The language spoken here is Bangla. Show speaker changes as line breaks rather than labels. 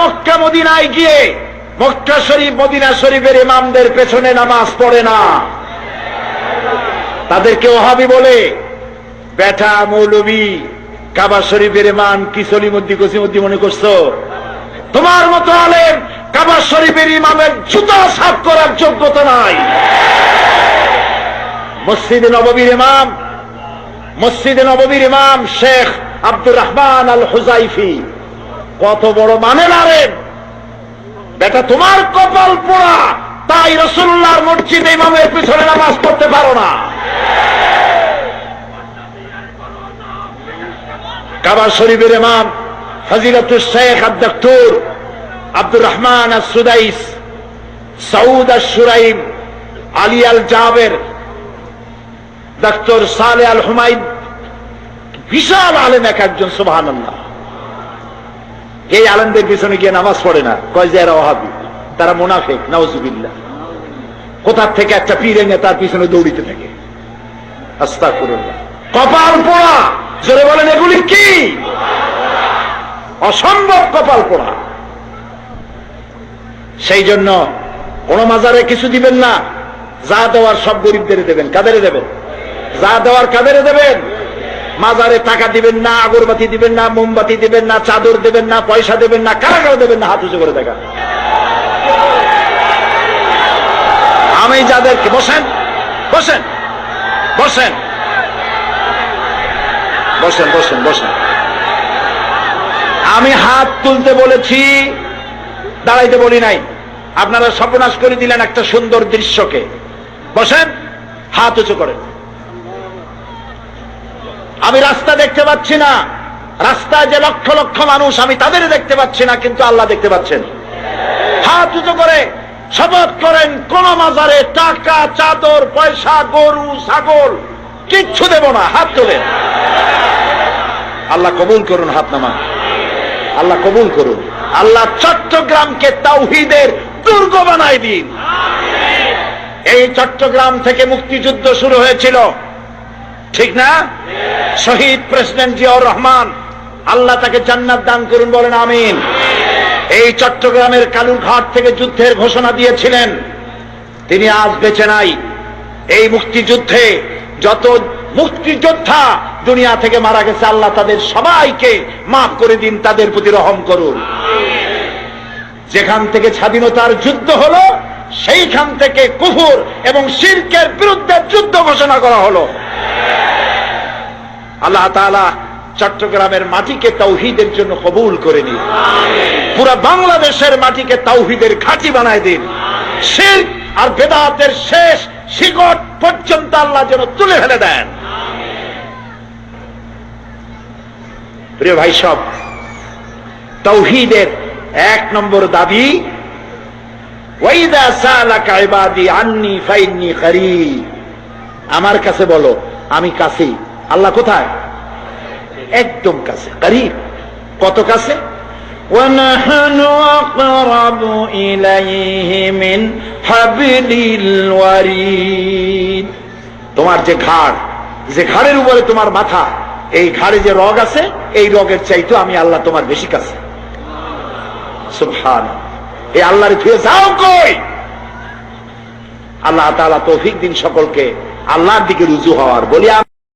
মক্কা মদিনায় গিয়ে মক্কা শরীফ মদিনা শরীফের ইমামদের পেছনে নামাজ পড়ে না, তাদেরকে ওহাবি বলে। বেটা মৌলবী কাবা শরীফের ইমাম কি সলিমুদ্দি কসিমুদ্দি মনে করছো? তোমার মতো আলেম কাবা শরীফের ইমামের জুতা সাফ করার যোগ্যতা নাই। মসজিদে নববীর ইমাম শেখ আব্দুর রহমান আল হুজাইফি কত বড় মানের আলেম। বেটা তোমার কপাল পোড়া, তাই রাসূলুল্লাহর মসজিদে ইমামের পিছনে নামাজ পড়তে পারো না। কাবা শরীফের ইমাম ফজিলাতুল শেখ আদ-ডক্টর আব্দুর রহমান আস-সুদাইস, সৌদ আশ-শুরাইম, আলী আল জাবের, ডক্টর সালেহ আল হুমায়দ, বিশাল আলেম এক একজন, সুবহানাল্লাহ। এই আলেমদের পিছনে গিয়ে নামাজ পড়ে না, কয় যে এরা ওহাবি, তারা মুনাফিক, নাউজুবিল্লাহ। কোথার থেকে একটা পীর এনে তার পিছনে দৌড়িতে থাকে, আস্তাগফিরুল্লাহ। কপাল পোড়া, জোরে বলেন এগুলি কি? অসম্ভব কপাল পোড়া। সেই জন্য কোন মাজারে কিছু দিবেন না, যা দেওয়ার সব গরিবদের দেবেন। কাদের দেবেন? যা দেওয়ার কাদের দেবেন? মাজারে টাকা দিবেন না, আগরবাতি দিবেন না, মোমবাতি দিবেন না, চাদর দেবেন না, পয়সা দেবেন না। কারা কারা দেবেন না? হাত উঁচু করে দেখা। আমি যাদেরকে বসেন বসেন বসেন বসেন বসেন বসেন আমি হাত তুলতে বলেছি, দাঁড়াইতে বলি নাই। আপনারা সর্বনাশ করে দিলেন একটা সুন্দর দৃশ্যকে। বসেন, হাত উঁচু করেন। আমি রাস্তা দেখতে পাচ্ছি না, রাস্তায় যে লক্ষ লক্ষ মানুষ, আমি তাদের দেখতে পাচ্ছি না, কিন্তু আল্লাহ দেখতে পাচ্ছেন। হাত উঁচু করে শপথ করেন, কোন মাজারে টাকা, চাদর, পয়সা, গরু, ছাগল কিচ্ছু দেব না। হাত তোলেন। আল্লাহ কবুল করুন, হাত নামান। আল্লাহ কবুল করুন। আল্লাহ চট্টগ্রামকে তাওহীদের দুর্গ বানায় দিন। এই চট্টগ্রাম থেকে মুক্তিযুদ্ধ শুরু হয়েছিল, ঠিক না? শহীদ প্রেসিডেন্ট জিয়াউর রহমান, আল্লাহ তাকে জান্নাত দান করুন, বলেন আমিন। এই চট্টগ্রামের কালুরঘাট থেকে যুদ্ধের ঘোষণা দিয়েছিলেন, তিনি আজ বেঁচে নাই। এই মুক্তিযুদ্ধে যত মুক্তিযোদ্ধা দুনিয়া থেকে মারা গেছে, আল্লাহ তাদের সবাইকে মাফ করে দিন, তাদের প্রতি রহম করুন। যেখান থেকে স্বাধীনতার যুদ্ধ হলো, সেইখান থেকে কুফর এবং শিরকের বিরুদ্ধে যুদ্ধ ঘোষণা করা হলো। আল্লাহ তাআলা চট্টগ্রামের মাটিকে তাওহীদের জন্য কবুল করে নিন। পুরো বাংলাদেশের মাটিকে তাওহীদের ঘাঁটি বানায় দিন। শিরক আর বেদাতের শেষ শিকড় পর্যন্ত আল্লাহ যেন তুলে ফেলে দেন। প্রিয় ভাই সব, তাওহীদের এক নম্বর দাবি, ওয়াইদা সালাকা ইবাদি আন্নী ফাইন্নী করিব। আমার কাছে বলো, আমি কাছেই। আল্লাহ কোথায়? একদম কাছে, করিব। কত কাছে? وَنَحْنُ أَقْرَبُ إِلَيْهِ مِنْ حَبْلِ الْوَرِيدِ। তোমার যে ঘাড়, যে ঘাড়ের উপরে তোমার মাথা, এই ঘাড়ে যে রগ আছে, এই রগের চাইতে আমি আল্লাহ তোমার বেশি কাছে। সুবহানাল্লাহ। এই আল্লাহর ফিরে যাও কই? আল্লাহ তাআলা তৌফিক দিন সকলকে আল্লাহর দিকে রুজু হওয়ার। বলি